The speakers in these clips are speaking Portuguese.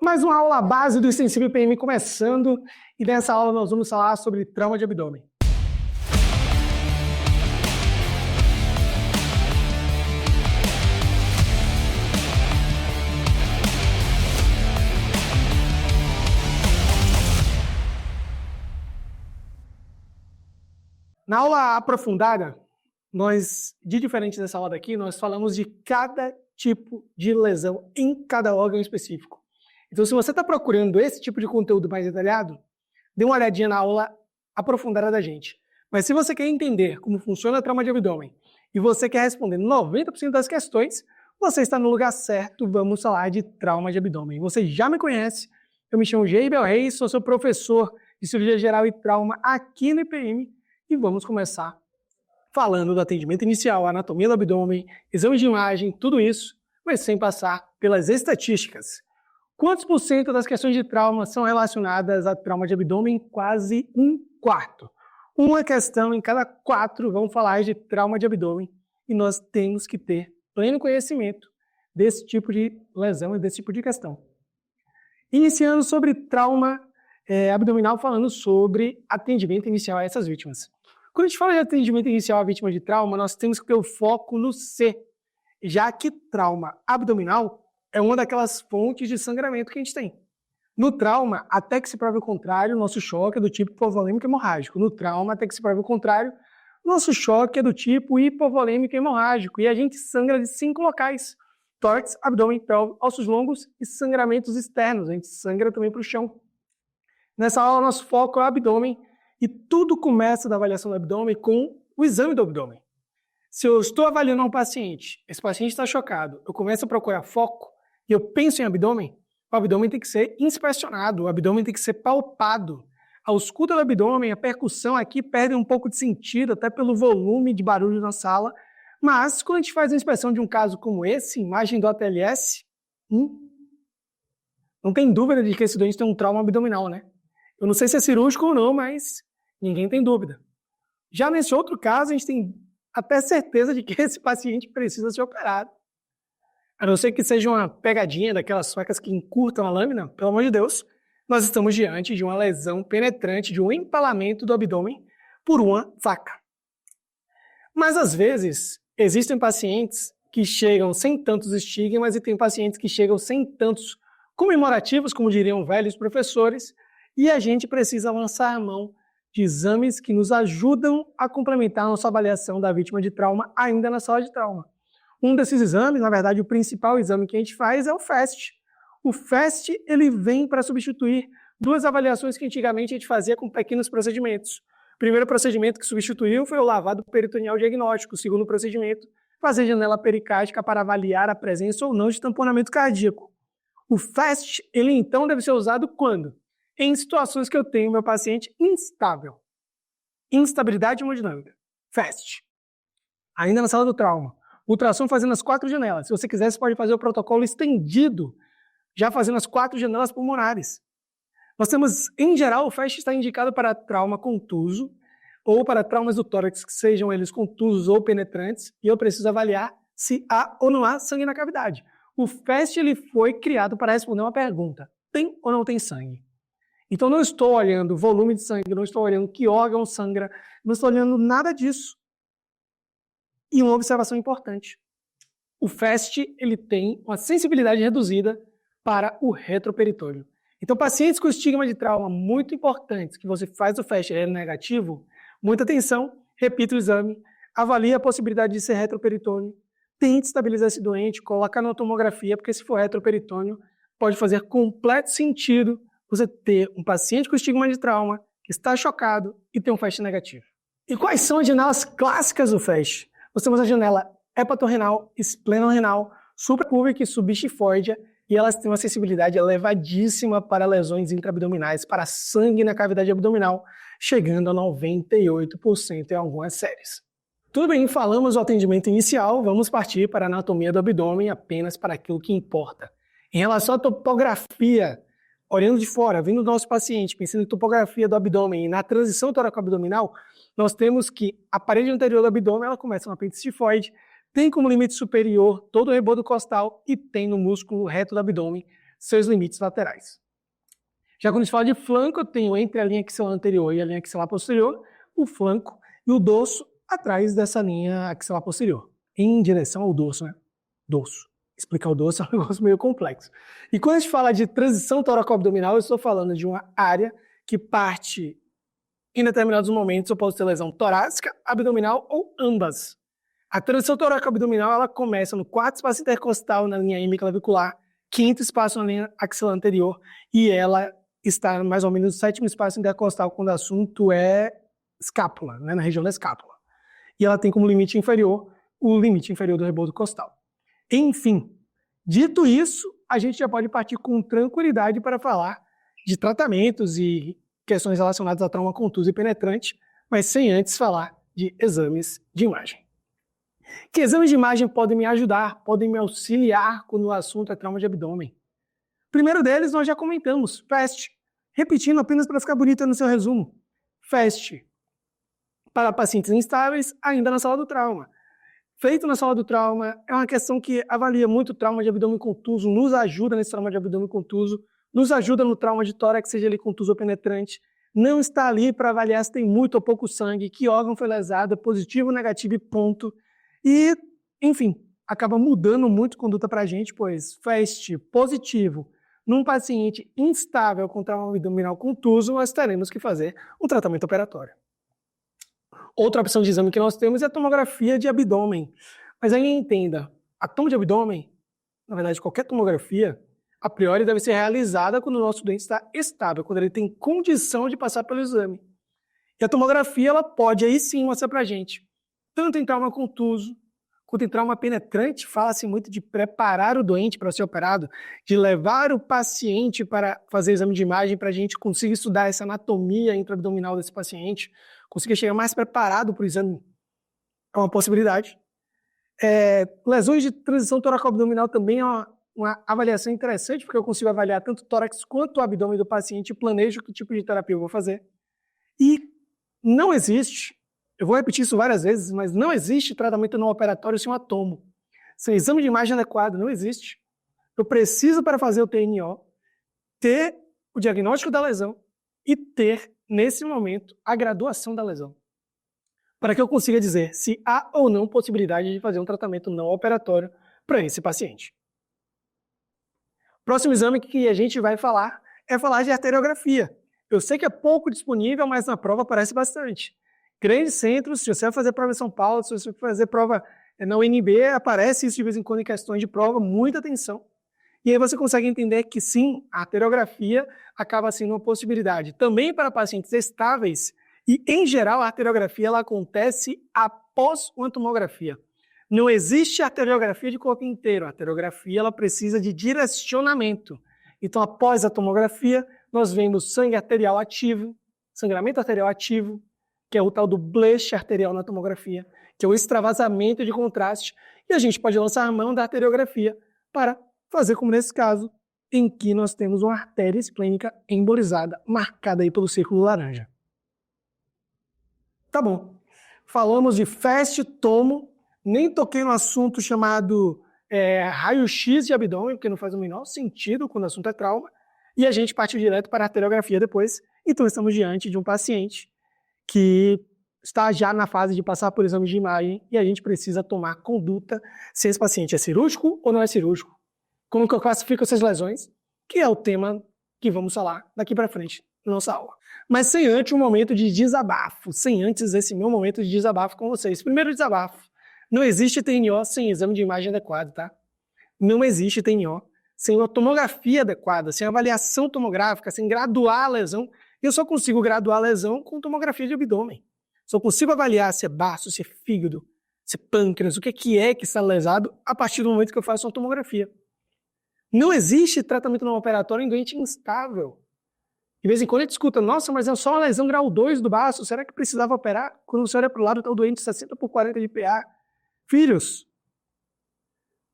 Mais uma aula base do Extensivo IPM começando, e nessa aula nós vamos falar sobre trauma de abdômen. Na aula aprofundada, de diferente dessa aula daqui, nós falamos de cada tipo de lesão em cada órgão específico. Então, se você está procurando esse tipo de conteúdo mais detalhado, dê uma olhadinha na aula aprofundada da gente. Mas se você quer entender como funciona a trauma de abdômen e você quer responder 90% das questões, você está no lugar certo. Vamos falar de trauma de abdômen. Você já me conhece, eu me chamo Geibel Reis, sou seu professor de cirurgia geral e trauma aqui no IPM e vamos começar falando do atendimento inicial, anatomia do abdômen, exame de imagem, tudo isso, mas sem passar pelas estatísticas. Quantos por cento das questões de trauma são relacionadas a trauma de abdômen? Quase um quarto. Uma questão em cada 4 vão falar de trauma de abdômen e nós temos que ter pleno conhecimento desse tipo de lesão e desse tipo de questão. Iniciando sobre trauma abdominal, falando sobre atendimento inicial a essas vítimas. Quando a gente fala de atendimento inicial à vítima de trauma, nós temos que ter o foco no C, já que trauma abdominal é uma daquelas fontes de sangramento que a gente tem. No trauma, até que se prove o contrário, nosso choque é do tipo hipovolêmico hemorrágico. No trauma, até que se prove o contrário, nosso choque é do tipo hipovolêmico hemorrágico. E a gente sangra de 5 locais: tórax, abdômen, pelve, ossos longos e sangramentos externos. A gente sangra também para o chão. Nessa aula, nosso foco é o abdômen e tudo começa da avaliação do abdômen com o exame do abdômen. Se eu estou avaliando um paciente, esse paciente está chocado, eu começo a procurar foco, e eu penso em abdômen, o abdômen tem que ser inspecionado, o abdômen tem que ser palpado. A ausculta do abdômen, a percussão aqui perde um pouco de sentido, até pelo volume de barulho na sala, mas quando a gente faz a inspeção de um caso como esse, imagem do ATLS, não tem dúvida de que esse doente tem um trauma abdominal, né? Eu não sei se é cirúrgico ou não, mas ninguém tem dúvida. Já nesse outro caso, a gente tem até certeza de que esse paciente precisa ser operado. A não ser que seja uma pegadinha daquelas facas que encurtam a lâmina, pelo amor de Deus, nós estamos diante de uma lesão penetrante, de um empalamento do abdômen por uma faca. Mas às vezes, existem pacientes que chegam sem tantos estigmas e tem pacientes que chegam sem tantos comemorativos, como diriam velhos professores, e a gente precisa lançar a mão de exames que nos ajudam a complementar a nossa avaliação da vítima de trauma ainda na sala de trauma. Um desses exames, na verdade, o principal exame que a gente faz é o FAST. O FAST, ele vem para substituir 2 avaliações que antigamente a gente fazia com pequenos procedimentos. O primeiro procedimento que substituiu foi o lavado peritoneal diagnóstico. O segundo procedimento, fazer janela pericárdica para avaliar a presença ou não de tamponamento cardíaco. O FAST, ele então deve ser usado quando? Em situações que eu tenho meu paciente instável. Instabilidade hemodinâmica. FAST. Ainda na sala do trauma. Ultrassom fazendo as 4 janelas. Se você quiser, você pode fazer o protocolo estendido, já fazendo as 4 janelas pulmonares. Nós temos, em geral, o FAST está indicado para trauma contuso ou para traumas do tórax, que sejam eles contusos ou penetrantes, e eu preciso avaliar se há ou não há sangue na cavidade. O FAST ele foi criado para responder uma pergunta: tem ou não tem sangue? Então não estou olhando volume de sangue, não estou olhando que órgão sangra, não estou olhando nada disso. E uma observação importante: o FAST ele tem uma sensibilidade reduzida para o retroperitônio. Então, pacientes com estigma de trauma muito importantes, que você faz o FAST ele é negativo, muita atenção, repita o exame, avalie a possibilidade de ser retroperitônio, tente estabilizar esse doente, coloca na tomografia, porque se for retroperitônio, pode fazer completo sentido você ter um paciente com estigma de trauma que está chocado e tem um FAST negativo. E quais são as janelas clássicas do FAST? Nós temos a janela hepatorrenal, esplenorenal, suprapúbica e subxifoidea, e elas têm uma sensibilidade elevadíssima para lesões intraabdominais, para sangue na cavidade abdominal, chegando a 98% em algumas séries. Tudo bem, falamos do atendimento inicial, vamos partir para a anatomia do abdômen apenas para aquilo que importa. Em relação à topografia, olhando de fora, vendo o nosso paciente, pensando em topografia do abdômen e na transição toracoabdominal, nós temos que a parede anterior do abdômen ela começa no apêndice tifoide, tem como limite superior todo o rebodo costal e tem no músculo reto do abdômen seus limites laterais. Já quando a gente fala de flanco, eu tenho entre a linha axilar anterior e a linha axilar posterior, o flanco e o dorso atrás dessa linha axilar posterior, em direção ao dorso, né? Dorso. Explicar o dorso é um negócio meio complexo. E quando a gente fala de transição toracoabdominal, eu estou falando de uma área que parte, em determinados momentos, eu posso ter lesão torácica, abdominal ou ambas. A transição toracoabdominal, ela começa no quarto espaço intercostal na linha hemiclavicular, quinto espaço na linha axilar anterior, e ela está mais ou menos no sétimo espaço intercostal quando o assunto é escápula, né, na região da escápula. E ela tem como limite inferior o limite inferior do rebozo costal. Enfim, dito isso, a gente já pode partir com tranquilidade para falar de tratamentos e questões relacionadas a trauma contuso e penetrante, mas sem antes falar de exames de imagem. Que exames de imagem podem me ajudar, podem me auxiliar quando o assunto é trauma de abdômen? O primeiro deles nós já comentamos, FAST. Repetindo apenas para ficar bonito no seu resumo. FAST para pacientes instáveis ainda na sala do trauma. Feito na sala do trauma, é uma questão que avalia muito o trauma de abdômen contuso, nos ajuda nesse trauma de abdômen contuso, nos ajuda no trauma de tórax, seja ele contuso ou penetrante, não está ali para avaliar se tem muito ou pouco sangue, que órgão foi lesado, positivo ou negativo e ponto. E, enfim, acaba mudando muito a conduta para a gente, pois FAST positivo num paciente instável com trauma abdominal contuso, nós teremos que fazer um tratamento operatório. Outra opção de exame que nós temos é a tomografia de abdômen. Mas aí entenda, a tomo de abdômen, na verdade qualquer tomografia, a priori deve ser realizada quando o nosso doente está estável, quando ele tem condição de passar pelo exame. E a tomografia, ela pode aí sim mostrar pra gente, tanto em trauma contuso, quanto em trauma penetrante, fala-se muito de preparar o doente para ser operado, de levar o paciente para fazer exame de imagem para a gente conseguir estudar essa anatomia intraabdominal desse paciente, conseguir chegar mais preparado para o exame. É uma possibilidade. Lesões de transição toracoabdominal também é uma avaliação interessante, porque eu consigo avaliar tanto o tórax quanto o abdômen do paciente e planejo que tipo de terapia eu vou fazer. E não existe, eu vou repetir isso várias vezes, mas não existe tratamento não operatório sem um atomo. Sem exame de imagem adequado, não existe. Eu preciso, para fazer o TNO, ter o diagnóstico da lesão e ter, nesse momento, a graduação da lesão, para que eu consiga dizer se há ou não possibilidade de fazer um tratamento não operatório para esse paciente. Próximo exame que a gente vai falar é falar de arteriografia. Eu sei que é pouco disponível, mas na prova aparece bastante. Grandes centros, se você vai fazer prova em São Paulo, se você vai fazer prova na UNB, aparece isso de vez em quando em questões de prova, muita atenção. E aí você consegue entender que sim, a arteriografia acaba sendo uma possibilidade também para pacientes estáveis e, em geral, a arteriografia ela acontece após uma tomografia. Não existe arteriografia de corpo inteiro, a arteriografia ela precisa de direcionamento. Então, após a tomografia, nós vemos sangue arterial ativo, sangramento arterial ativo, que é o tal do blush arterial na tomografia, que é o extravasamento de contraste, e a gente pode lançar a mão da arteriografia para fazer como nesse caso, em que nós temos uma artéria esplênica embolizada, marcada aí pelo círculo laranja. Tá bom. Falamos de FAST, tomo, nem toquei no assunto chamado raio-x de abdômen, porque não faz o menor sentido quando o assunto é trauma, e a gente partiu direto para a arteriografia depois. Então estamos diante de um paciente que está já na fase de passar por exame de imagem e a gente precisa tomar conduta se esse paciente é cirúrgico ou não é cirúrgico. Como que eu classifico essas lesões, que é o tema que vamos falar daqui para frente na nossa aula. Mas sem antes um momento de desabafo, sem antes esse meu momento de desabafo com vocês. Primeiro desabafo, não existe TNO sem exame de imagem adequado, tá? Não existe TNO sem uma tomografia adequada, sem avaliação tomográfica, sem graduar a lesão. Eu só consigo graduar a lesão com tomografia de abdômen. Só consigo avaliar se é baço, se é fígado, se é pâncreas, o que é que está lesado a partir do momento que eu faço uma tomografia. Não existe tratamento não operatório em doente instável. De vez em quando a gente escuta, nossa, mas é só uma lesão grau 2 do baço, será que precisava operar? Quando você olha para o lado, está o doente 60/40 de PA. Filhos,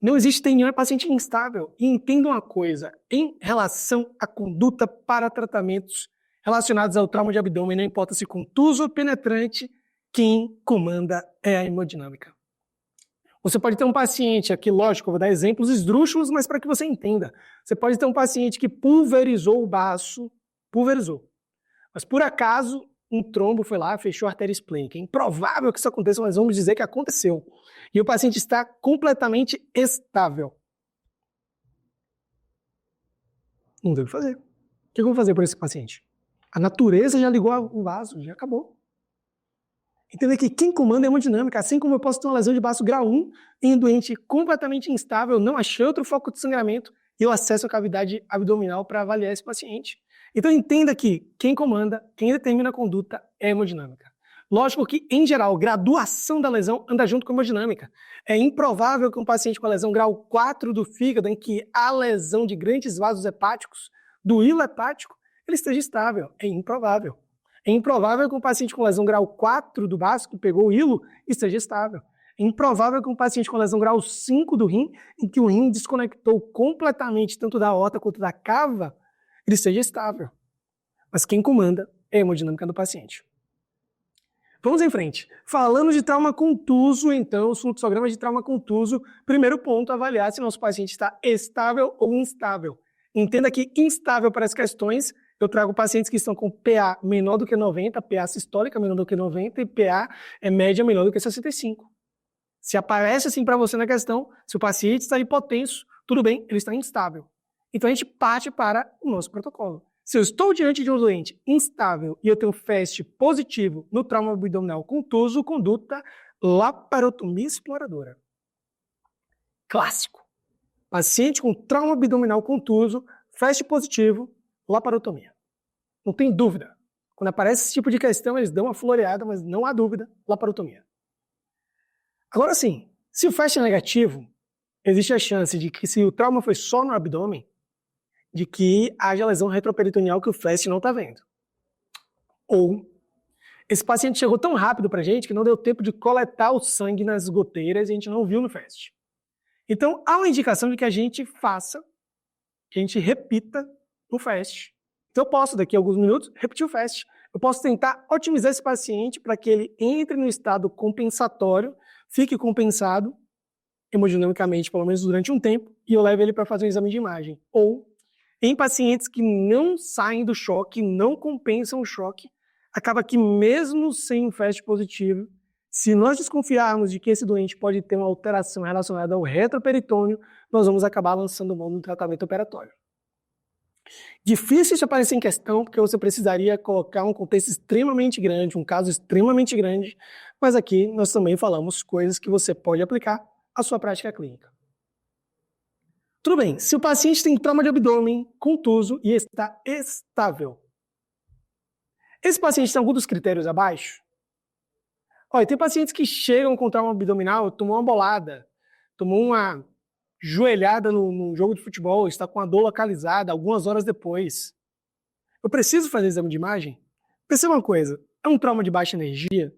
não existe TNO em paciente instável. E entenda uma coisa, em relação à conduta para tratamentos relacionados ao trauma de abdômen, não importa se contuso ou penetrante, quem comanda é a hemodinâmica. Você pode ter um paciente, aqui lógico, eu vou dar exemplos esdrúxulos, mas para que você entenda. Você pode ter um paciente que pulverizou o baço, mas por acaso um trombo foi lá, fechou a artéria esplênica. É improvável que isso aconteça, mas vamos dizer que aconteceu. E o paciente está completamente estável. Não tem o que fazer. O que eu vou fazer por esse paciente? A natureza já ligou o vaso, já acabou. Entender que quem comanda é a hemodinâmica, assim como eu posso ter uma lesão de baço grau 1 em um doente completamente instável, não achei outro foco de sangramento, e eu acesso a cavidade abdominal para avaliar esse paciente. Então entenda que quem comanda, quem determina a conduta é a hemodinâmica. Lógico que, em geral, graduação da lesão anda junto com a hemodinâmica. É improvável que um paciente com a lesão grau 4 do fígado, em que há lesão de grandes vasos hepáticos, do hilo hepático, ele esteja estável. É improvável. É improvável que um paciente com lesão grau 4 do baço, que pegou o hilo, esteja estável. É improvável que um paciente com lesão grau 5 do rim, em que o rim desconectou completamente tanto da aorta quanto da cava, ele esteja estável. Mas quem comanda é a hemodinâmica do paciente. Vamos em frente. Falando de trauma contuso, então, os fluxogramas de trauma contuso, primeiro ponto, avaliar se nosso paciente está estável ou instável. Entenda que instável para as questões, eu trago pacientes que estão com PA menor do que 90, PA sistólica menor do que 90 e PA é média menor do que 65. Se aparece assim para você na questão, se o paciente está hipotenso, tudo bem, ele está instável. Então a gente parte para o nosso protocolo. Se eu estou diante de um doente instável e eu tenho FAST positivo no trauma abdominal contuso, conduta laparotomia exploradora. Clássico. Paciente com trauma abdominal contuso, FAST positivo, laparotomia. Não tem dúvida. Quando aparece esse tipo de questão, eles dão uma floreada, mas não há dúvida, laparotomia. Agora sim, se o FAST é negativo, existe a chance de que, se o trauma foi só no abdômen, de que haja lesão retroperitoneal que o FAST não está vendo. Ou esse paciente chegou tão rápido para a gente que não deu tempo de coletar o sangue nas goteiras e a gente não viu no FAST. Então, há uma indicação de que a gente faça, que a gente repita o FAST. Então, eu posso, daqui a alguns minutos, repetir o FAST. Eu posso tentar otimizar esse paciente para que ele entre no estado compensatório, fique compensado hemodinamicamente, pelo menos durante um tempo, e eu levo ele para fazer um exame de imagem. Ou, em pacientes que não saem do choque, não compensam o choque, acaba que mesmo sem um FAST positivo, se nós desconfiarmos de que esse doente pode ter uma alteração relacionada ao retroperitônio, nós vamos acabar lançando mão do tratamento operatório. Difícil isso aparecer em questão, porque você precisaria colocar um contexto extremamente grande, um caso extremamente grande, mas aqui nós também falamos coisas que você pode aplicar à sua prática clínica. Tudo bem, se o paciente tem trauma de abdômen contuso e está estável, esse paciente tem algum dos critérios abaixo? Olha, tem pacientes que chegam com trauma abdominal, tomou uma bolada, tomou uma joelhada no jogo de futebol, está com a dor localizada algumas horas depois. Eu preciso fazer exame de imagem? Perceba uma coisa, é um trauma de baixa energia?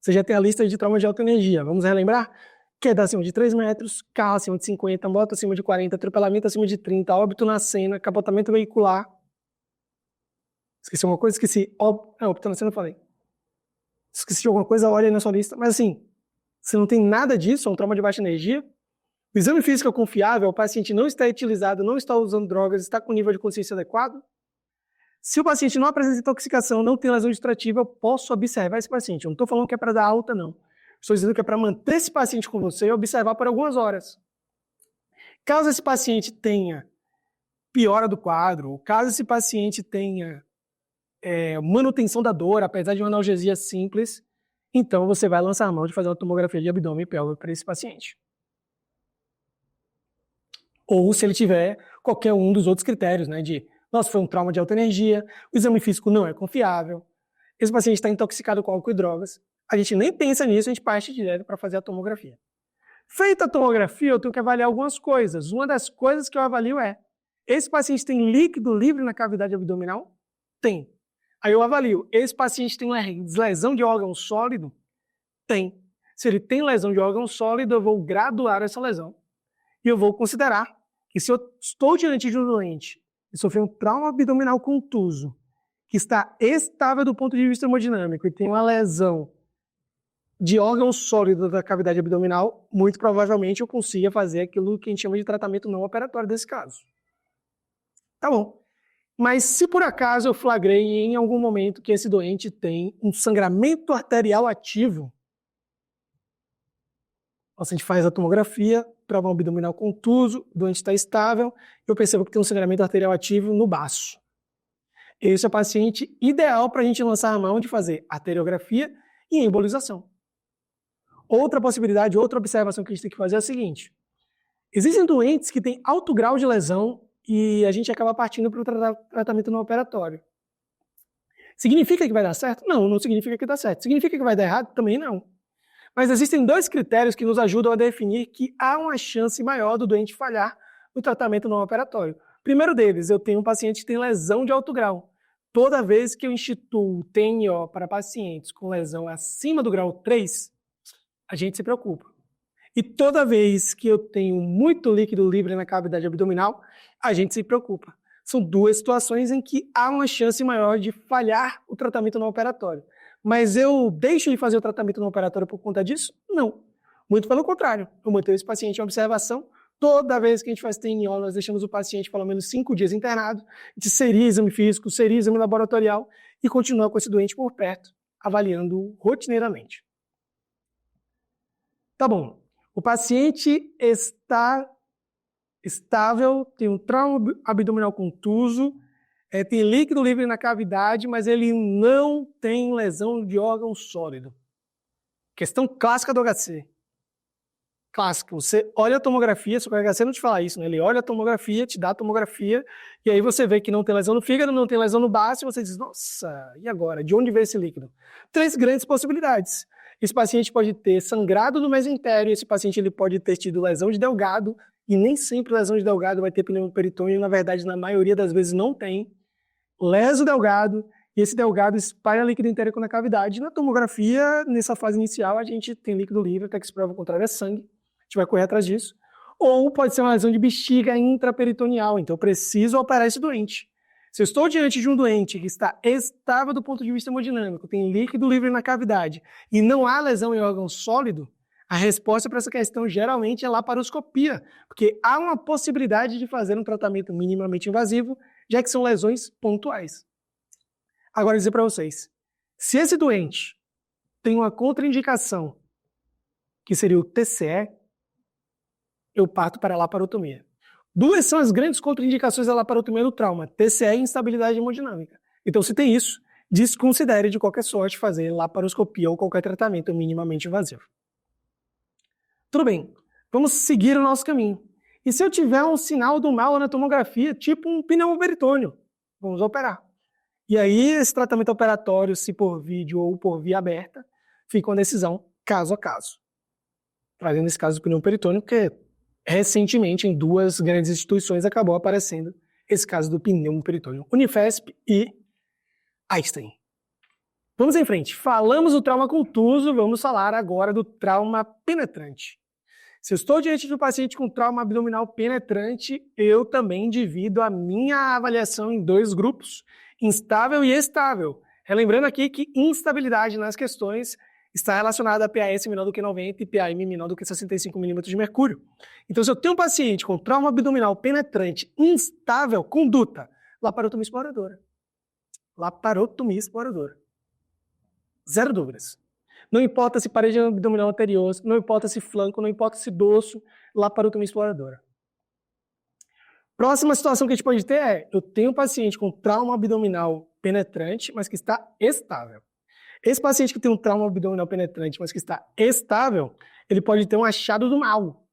Você já tem a lista de trauma de alta energia, vamos relembrar? Queda acima de 3 metros, carro acima de 50, moto acima de 40, atropelamento acima de 30, óbito na cena, capotamento veicular. Esqueci uma coisa? Esqueci. Óbito na cena eu falei. Esqueci de alguma coisa, olha aí na sua lista. Mas assim, se não tem nada disso, é um trauma de baixa energia, o exame físico é confiável, o paciente não está etilizado, não está usando drogas, está com nível de consciência adequado. Se o paciente não apresenta intoxicação, não tem lesão distrativa, eu posso observar esse paciente. Eu não estou falando que é para dar alta, não. Estou dizendo que é para manter esse paciente com você e observar por algumas horas. Caso esse paciente tenha piora do quadro, ou caso esse paciente tenha manutenção da dor, apesar de uma analgesia simples, então você vai lançar a mão de fazer uma tomografia de abdômen e pélvico para esse paciente. Ou se ele tiver qualquer um dos outros critérios, né, nossa, foi um trauma de alta energia, o exame físico não é confiável, esse paciente está intoxicado com álcool e drogas, a gente nem pensa nisso, a gente parte direto para fazer a tomografia. Feita a tomografia, eu tenho que avaliar algumas coisas. Uma das coisas que eu avalio é, esse paciente tem líquido livre na cavidade abdominal? Tem. Aí eu avalio, esse paciente tem uma lesão de órgão sólido? Tem. Se ele tem lesão de órgão sólido, eu vou graduar essa lesão. E eu vou considerar que, se eu estou diante de um doente que sofreu um trauma abdominal contuso, que está estável do ponto de vista hemodinâmico e tem uma lesão de órgão sólido da cavidade abdominal, muito provavelmente eu consiga fazer aquilo que a gente chama de tratamento não operatório desse caso. Tá bom. Mas se por acaso eu flagrei em algum momento que esse doente tem um sangramento arterial ativo, a gente faz a tomografia, trauma abdominal contuso, o doente está estável, eu percebo que tem um sangramento arterial ativo no baço. Esse é o paciente ideal para a gente lançar a mão de fazer arteriografia e embolização. Outra possibilidade, outra observação que a gente tem que fazer é a seguinte: existem doentes que têm alto grau de lesão e a gente acaba partindo para o tratamento não operatório. Significa que vai dar certo? Não, não significa que dá certo. Significa que vai dar errado? Também não. Mas existem dois critérios que nos ajudam a definir que há uma chance maior do doente falhar no tratamento não operatório. Primeiro deles, eu tenho um paciente que tem lesão de alto grau. Toda vez que eu instituo TNO para pacientes com lesão acima do grau 3, a gente se preocupa. E toda vez que eu tenho muito líquido livre na cavidade abdominal, a gente se preocupa. São duas situações em que há uma chance maior de falhar o tratamento não operatório. Mas eu deixo de fazer o tratamento não operatório por conta disso? Não. Muito pelo contrário. Eu mantenho esse paciente em observação. Toda vez que a gente faz TNO, nós deixamos o paciente pelo menos 5 dias internado, a gente seria exame físico, seria exame laboratorial e continua com esse doente por perto, avaliando rotineiramente. Tá bom. O paciente está estável, tem um trauma abdominal contuso, tem líquido livre na cavidade, mas ele não tem lesão de órgão sólido. Questão clássica do HC. Clássico. Você olha a tomografia, só que o HC não te fala isso, né? Ele olha a tomografia, te dá a tomografia, e aí você vê que não tem lesão no fígado, não tem lesão no baço, e você diz, nossa, e agora? De onde veio esse líquido? 3 grandes possibilidades. Esse paciente pode ter sangrado no mesentério, esse paciente ele pode ter tido lesão de Delgado, e nem sempre lesão de Delgado vai ter pneumo peritônio, na verdade, na maioria das vezes não tem. Lesa o Delgado, e esse Delgado espalha líquido entérico na cavidade. Na tomografia, nessa fase inicial, a gente tem líquido livre, até que se prova o contrário é sangue. A gente vai correr atrás disso. Ou pode ser uma lesão de bexiga intraperitoneal, então eu preciso operar esse doente. Se eu estou diante de um doente que está estável do ponto de vista hemodinâmico, tem líquido livre na cavidade e não há lesão em órgão sólido, a resposta para essa questão geralmente é laparoscopia, porque há uma possibilidade de fazer um tratamento minimamente invasivo, já que são lesões pontuais. Agora, dizer para vocês, se esse doente tem uma contraindicação, que seria o TCE, eu parto para a laparotomia. 2 são as grandes contraindicações da laparotomia no trauma, TCE e instabilidade hemodinâmica. Então, se tem isso, desconsidere de qualquer sorte fazer laparoscopia ou qualquer tratamento minimamente invasivo. Tudo bem, vamos seguir o nosso caminho. E se eu tiver um sinal do mal na tomografia, tipo um pneumoperitônio, vamos operar. E aí, esse tratamento operatório, se por vídeo ou por via aberta, fica uma decisão caso a caso. Trazendo esse caso do pneumoperitônio, porque recentemente, em 2 grandes instituições, acabou aparecendo esse caso do pneumoperitônio, Unifesp e Einstein. Vamos em frente. Falamos do trauma contuso, vamos falar agora do trauma penetrante. Se eu estou diante de um paciente com trauma abdominal penetrante, eu também divido a minha avaliação em 2 grupos, instável e estável. Relembrando aqui que instabilidade nas questões está relacionada a PAS menor do que 90 e PAM menor do que 65 mm de mercúrio. Então, se eu tenho um paciente com trauma abdominal penetrante instável, conduta, laparotomia exploradora. Laparotomia exploradora. 0 dúvidas. Não importa se parede abdominal anterior, não importa se flanco, não importa se dorso, laparotomia exploradora. Próxima situação que a gente pode ter é, eu tenho um paciente com trauma abdominal penetrante, mas que está estável. Esse paciente que tem um trauma abdominal penetrante, mas que está estável, ele pode ter um achado do mal.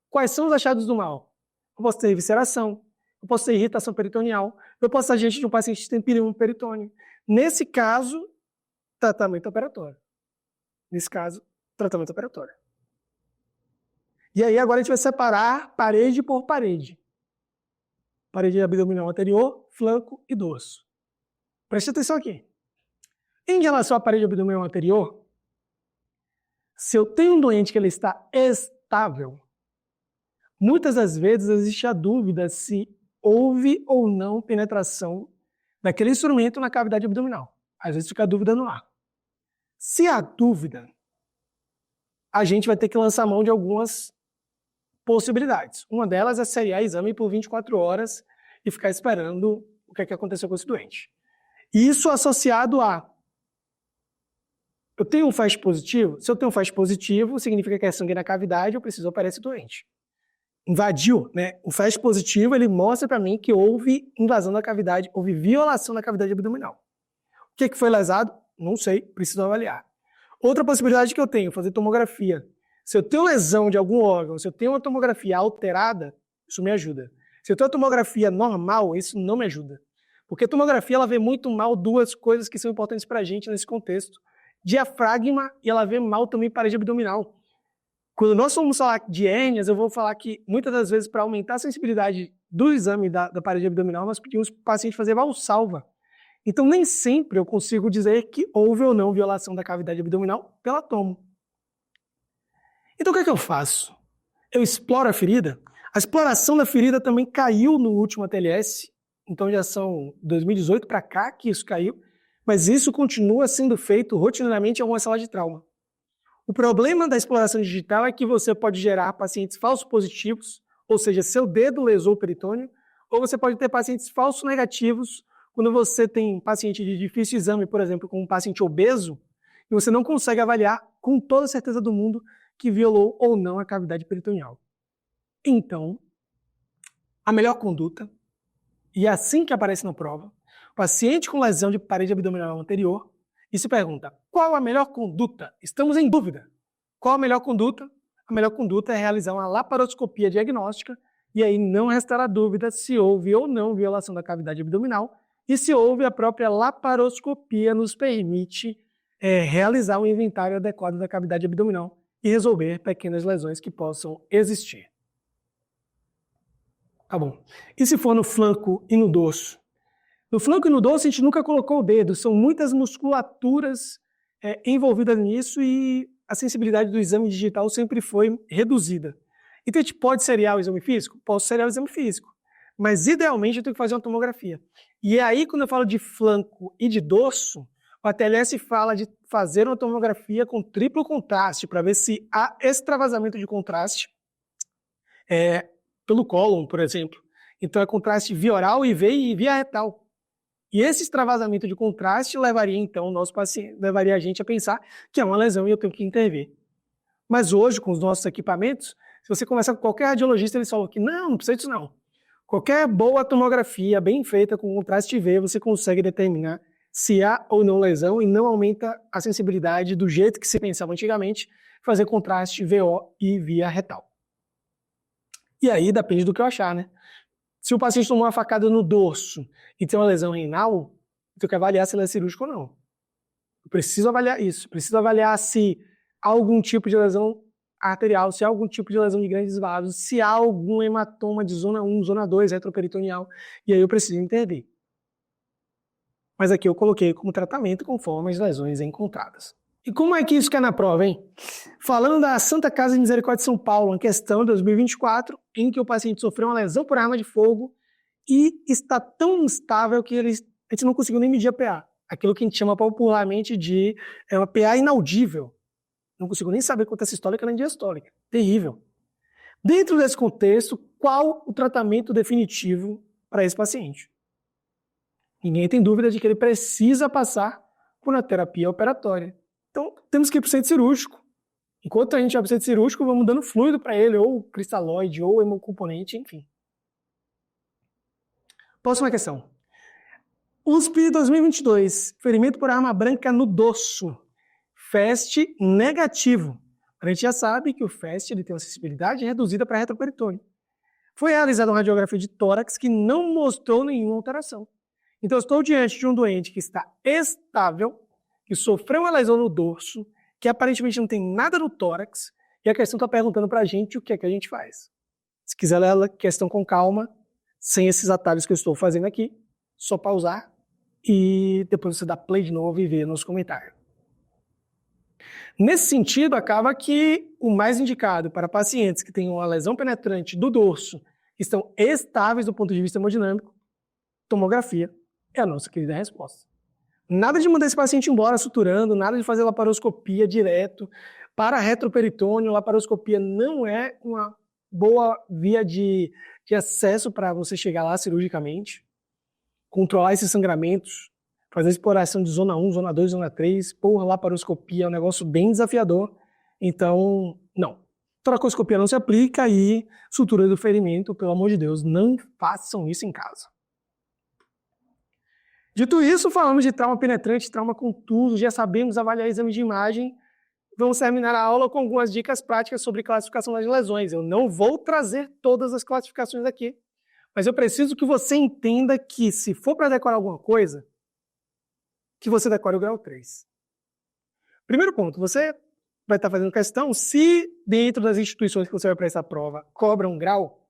Quais são os achados do mal? Eu posso ter evisceração, eu posso ter irritação peritoneal, eu posso estar diante de um paciente que tem pneumo peritônio. Nesse caso, tratamento operatório. Nesse caso, tratamento operatório. E aí agora a gente vai separar parede por parede. Parede abdominal anterior, flanco e dorso. Preste atenção aqui. Em relação à parede abdominal anterior, se eu tenho um doente que ele está estável, muitas das vezes existe a dúvida se houve ou não penetração daquele instrumento na cavidade abdominal. Às vezes fica a dúvida no ar. Se há dúvida, a gente vai ter que lançar mão de algumas possibilidades. Uma delas é seriar exame por 24 horas e ficar esperando o que é que aconteceu com esse doente. Isso associado a: eu tenho um FAST positivo? Se eu tenho um FAST positivo, significa que é sangue na cavidade, eu preciso operar esse doente. Invadiu, né? O FAST positivo, ele mostra para mim que houve invasão da cavidade, houve violação da cavidade abdominal. O que foi lesado? Não sei, preciso avaliar. Outra possibilidade que eu tenho, fazer tomografia. Se eu tenho lesão de algum órgão, se eu tenho uma tomografia alterada, isso me ajuda. Se eu tenho uma tomografia normal, isso não me ajuda. Porque a tomografia, ela vê muito mal duas coisas que são importantes para a gente nesse contexto: diafragma, e ela vê mal também parede abdominal. Quando nós vamos falar de hérnias, eu vou falar que muitas das vezes, para aumentar a sensibilidade do exame da parede abdominal, nós pedimos para o paciente fazer valsalva. Então, nem sempre eu consigo dizer que houve ou não violação da cavidade abdominal pela tomo. Então, o que é que eu faço? Eu exploro a ferida? A exploração da ferida também caiu no último ATLS, então já são 2018 para cá que isso caiu, mas isso continua sendo feito rotineiramente em algumas salas de trauma. O problema da exploração digital é que você pode gerar pacientes falsos positivos, ou seja, seu dedo lesou o peritônio, ou você pode ter pacientes falsos negativos, quando você tem um paciente de difícil exame, por exemplo, com um paciente obeso, e você não consegue avaliar com toda a certeza do mundo que violou ou não a cavidade peritoneal. Então, a melhor conduta, e é assim que aparece na prova, paciente com lesão de parede abdominal anterior, e se pergunta: qual a melhor conduta? Estamos em dúvida. Qual a melhor conduta? A melhor conduta é realizar uma laparoscopia diagnóstica, e aí não restará dúvida se houve ou não violação da cavidade abdominal, e se houve, a própria laparoscopia nos permite realizar um inventário adequado da cavidade abdominal e resolver pequenas lesões que possam existir. Tá bom. E se for no flanco e no dorso? No flanco e no dorso a gente nunca colocou o dedo, são muitas musculaturas envolvidas nisso e a sensibilidade do exame digital sempre foi reduzida. Então a gente pode seriar o exame físico? Posso seriar o exame físico, mas idealmente eu tenho que fazer uma tomografia. E aí, quando eu falo de flanco e de dorso, o ATLS fala de fazer uma tomografia com triplo contraste para ver se há extravasamento de contraste pelo cólon, por exemplo. Então é contraste via oral e via retal. E esse extravasamento de contraste levaria então o nosso paciente, levaria a gente a pensar que é uma lesão e eu tenho que intervir. Mas hoje, com os nossos equipamentos, se você conversar com qualquer radiologista, eles falam que não precisa disso não. Qualquer boa tomografia bem feita com contraste V, você consegue determinar se há ou não lesão e não aumenta a sensibilidade do jeito que se pensava antigamente, fazer contraste VO e via retal. E aí depende do que eu achar, né? Se o paciente tomou uma facada no dorso e tem uma lesão renal, eu tenho que avaliar se ele é cirúrgico ou não. Eu preciso avaliar isso. Preciso avaliar se há algum tipo de lesão arterial, se há algum tipo de lesão de grandes vasos, se há algum hematoma de zona 1, zona 2, retroperitoneal, e aí eu preciso intervir. Mas aqui eu coloquei como tratamento conforme as lesões encontradas. E como é que isso cai na prova, hein? Falando da Santa Casa de Misericórdia de São Paulo, uma questão de 2024, em que o paciente sofreu uma lesão por arma de fogo e está tão instável que a gente não conseguiu nem medir a PA. Aquilo que a gente chama popularmente de uma PA inaudível. Não consigo nem saber quanto é sistólica nem diastólica. Terrível. Dentro desse contexto, qual o tratamento definitivo para esse paciente? Ninguém tem dúvida de que ele precisa passar por uma terapia operatória. Então, temos que ir para o centro cirúrgico. Enquanto a gente vai para o centro cirúrgico, vamos dando fluido para ele, ou cristalóide, ou hemocomponente, enfim. Próxima questão. USP 2022, ferimento por arma branca no dorso. FAST negativo. A gente já sabe que o FAST ele tem uma sensibilidade reduzida para retroperitônio. Foi realizada uma radiografia de tórax que não mostrou nenhuma alteração. Então, eu estou diante de um doente que está estável, que sofreu uma lesão no dorso, que aparentemente não tem nada no tórax, e a questão está perguntando para a gente o que é que a gente faz. Se quiser ler a questão com calma, sem esses atalhos que eu estou fazendo aqui, só pausar e depois você dá play de novo e ver nos comentários. Nesse sentido, acaba que o mais indicado para pacientes que têm uma lesão penetrante do dorso, que estão estáveis do ponto de vista hemodinâmico, tomografia é a nossa querida resposta. Nada de mandar esse paciente embora suturando, nada de fazer laparoscopia direto, Para retroperitônio, laparoscopia não é uma boa via de acesso para você chegar lá cirurgicamente, controlar esses sangramentos, fazer exploração de zona 1, zona 2, zona 3, laparoscopia é um negócio bem desafiador, então, não. Toracoscopia não se aplica e sutura do ferimento, pelo amor de Deus, não façam isso em casa. Dito isso, falamos de trauma penetrante, trauma contuso, já sabemos avaliar exame de imagem. Vamos terminar a aula com algumas dicas práticas sobre classificação das lesões. Eu não vou trazer todas as classificações aqui, mas eu preciso que você entenda que, se for para decorar alguma coisa, que você decore o grau 3. Primeiro ponto, você vai estar fazendo questão, se dentro das instituições que você vai prestar prova cobra um grau,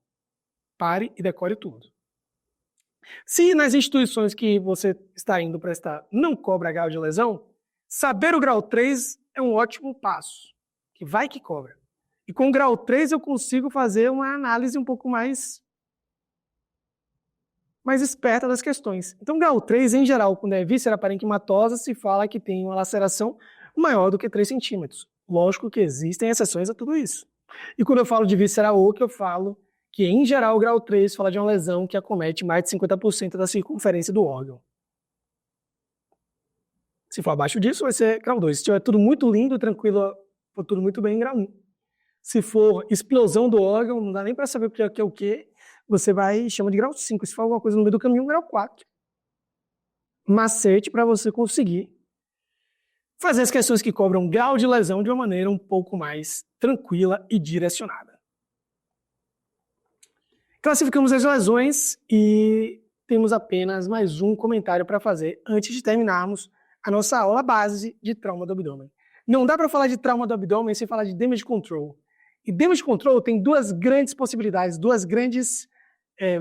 pare e decore tudo. Se nas instituições que você está indo prestar não cobra grau de lesão, saber o grau 3 é um ótimo passo, que vai que cobra. E com o grau 3 eu consigo fazer uma análise um pouco mais esperta das questões. Então, grau 3, em geral, quando é víscera parenquimatosa, se fala que tem uma laceração maior do que 3 centímetros. Lógico que existem exceções a tudo isso. E quando eu falo de víscera oca, eu falo que, em geral, o grau 3 fala de uma lesão que acomete mais de 50% da circunferência do órgão. Se for abaixo disso, vai ser grau 2. Se tiver tudo muito lindo, tranquilo, for tudo muito bem, grau 1. Se for explosão do órgão, não dá nem para saber o que é o que, você vai chama de grau 5. Se for alguma coisa no meio do caminho, grau 4. Macete para você conseguir fazer as questões que cobram grau de lesão de uma maneira um pouco mais tranquila e direcionada. Classificamos as lesões e temos apenas mais um comentário para fazer antes de terminarmos a nossa aula base de trauma do abdômen. Não dá para falar de trauma do abdômen sem falar de damage control. E damage control tem duas grandes possibilidades, duas grandes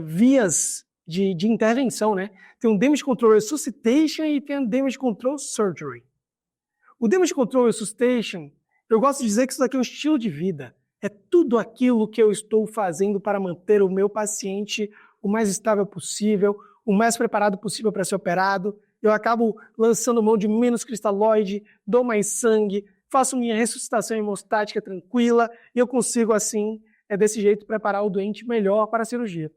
vias de intervenção, né? Tem um damage control resuscitation e tem um damage control surgery. O damage control resuscitation, eu gosto de dizer que isso daqui é um estilo de vida. É tudo aquilo que eu estou fazendo para manter o meu paciente o mais estável possível, o mais preparado possível para ser operado. Eu acabo lançando mão de menos cristalóide, dou mais sangue, faço minha ressuscitação hemostática tranquila e eu consigo, assim, desse jeito, preparar o doente melhor para a cirurgia.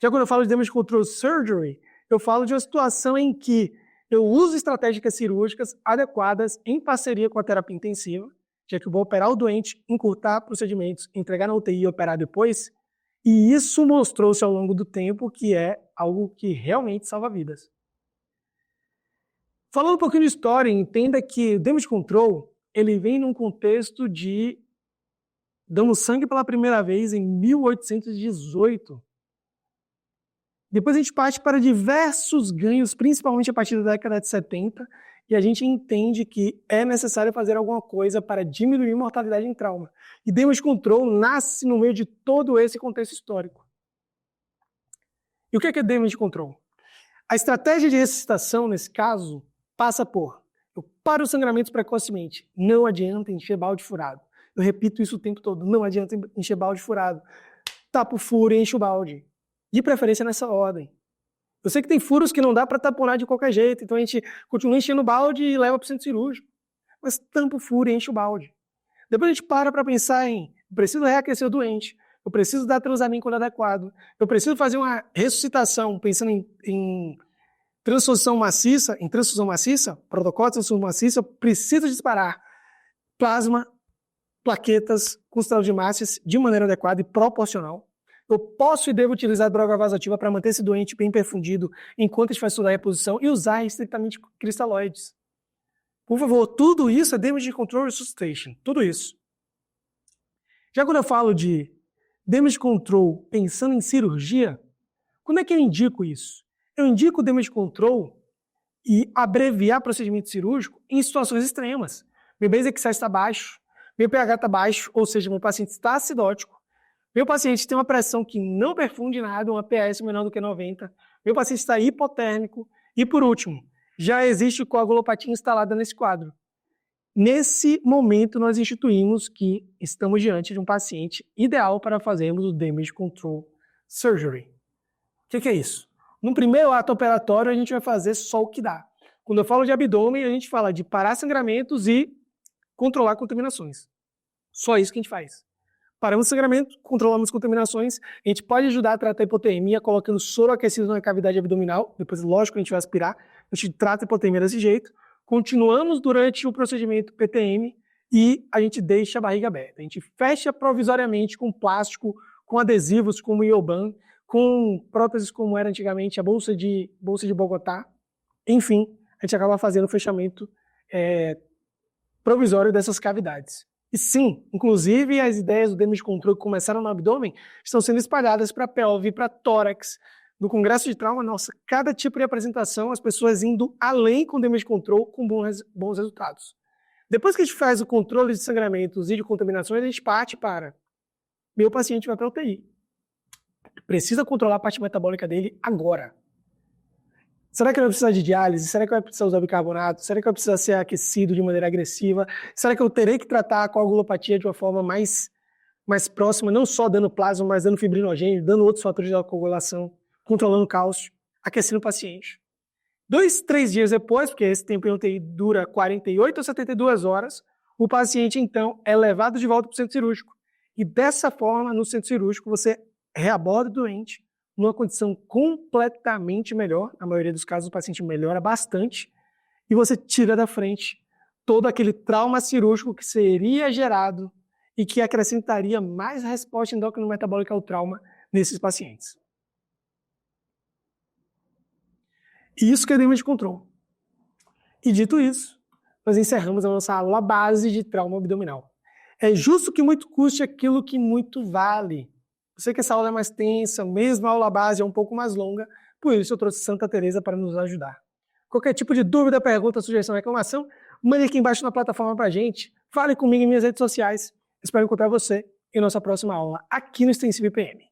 Já quando eu falo de damage control surgery, eu falo de uma situação em que eu uso estratégias cirúrgicas adequadas em parceria com a terapia intensiva, já que eu vou operar o doente, encurtar procedimentos, entregar na UTI e operar depois, e isso mostrou-se ao longo do tempo que é algo que realmente salva vidas. Falando um pouquinho de história, entenda que o damage control, ele vem num contexto de damos sangue pela primeira vez em 1818. Depois a gente parte para diversos ganhos, principalmente a partir da década de 70, e a gente entende que é necessário fazer alguma coisa para diminuir a mortalidade em trauma. E damage control nasce no meio de todo esse contexto histórico. E o que é damage control? A estratégia de ressuscitação, nesse caso, passa por: eu paro os sangramentos precocemente, não adianta encher balde furado. Eu repito isso o tempo todo, não adianta encher balde furado. Tapo o furo e enche o balde. De preferência nessa ordem. Eu sei que tem furos que não dá para taponar de qualquer jeito, então a gente continua enchendo o balde e leva para o centro cirúrgico. Mas tampa o furo e enche o balde. Depois a gente para pensar em: eu preciso reaquecer o doente, eu preciso dar Transamin quando adequado, eu preciso fazer uma ressuscitação pensando em transfusão maciça, protocolo de transfusão maciça, eu preciso disparar plasma, plaquetas com estado de hemácias de maneira adequada e proporcional. Eu posso e devo utilizar droga vasoativa para manter esse doente bem perfundido enquanto a gente faz toda a reposição e usar estritamente cristalóides. Por favor, tudo isso é damage control resuscitation, tudo isso. Já quando eu falo de damage control pensando em cirurgia, quando é que eu indico isso? Eu indico o damage control e abreviar procedimento cirúrgico em situações extremas. Meu BZXA está baixo, meu pH está baixo, ou seja, meu paciente está acidótico, meu paciente tem uma pressão que não perfunde nada, uma PS menor do que 90, meu paciente está hipotérmico e, por último, já existe coagulopatia instalada nesse quadro. Nesse momento, nós instituímos que estamos diante de um paciente ideal para fazermos o damage control surgery. O que é isso? No primeiro ato operatório, a gente vai fazer só o que dá. Quando eu falo de abdômen, a gente fala de parar sangramentos e controlar contaminações. Só isso que a gente faz. Paramos o sangramento, controlamos contaminações, a gente pode ajudar a tratar a hipotermia colocando soro aquecido na cavidade abdominal, depois, lógico, a gente vai aspirar, a gente trata a hipotermia desse jeito, continuamos durante o procedimento PTM e a gente deixa a barriga aberta. A gente fecha provisoriamente com plástico, com adesivos como o Ioban, com próteses como era antigamente a bolsa de Bogotá. Enfim, a gente acaba fazendo o fechamento provisório dessas cavidades. E sim, inclusive as ideias do damage control que começaram no abdômen estão sendo espalhadas para pelve, para tórax. No congresso de trauma, nossa, cada tipo de apresentação, as pessoas indo além com damage control com bons resultados. Depois que a gente faz o controle de sangramentos e de contaminações, a gente parte para meu paciente vai para a UTI. Precisa controlar a parte metabólica dele agora. Será que vai precisar de diálise? Será que vai precisar usar bicarbonato? Será que vai precisar ser aquecido de maneira agressiva? Será que eu terei que tratar a coagulopatia de uma forma mais próxima, não só dando plasma, mas dando fibrinogênio, dando outros fatores de coagulação, controlando cálcio, aquecendo o paciente? 2, 3 dias depois, porque esse tempo em UTI dura 48 a 72 horas, o paciente, então, é levado de volta para o centro cirúrgico. E dessa forma, no centro cirúrgico, você reaborda o doente numa condição completamente melhor. Na maioria dos casos, o paciente melhora bastante. E você tira da frente todo aquele trauma cirúrgico que seria gerado e que acrescentaria mais resposta endócrino-metabólica ao trauma nesses pacientes. Isso que é damage control. E dito isso, nós encerramos a nossa aula base de trauma abdominal. É justo que muito custe aquilo que muito vale. Eu sei que essa aula é mais tensa, mesmo a aula base é um pouco mais longa, por isso eu trouxe Santa Teresa para nos ajudar. Qualquer tipo de dúvida, pergunta, sugestão, reclamação, mande aqui embaixo na plataforma pra gente, fale comigo em minhas redes sociais. Espero encontrar você em nossa próxima aula aqui no Extensive PM.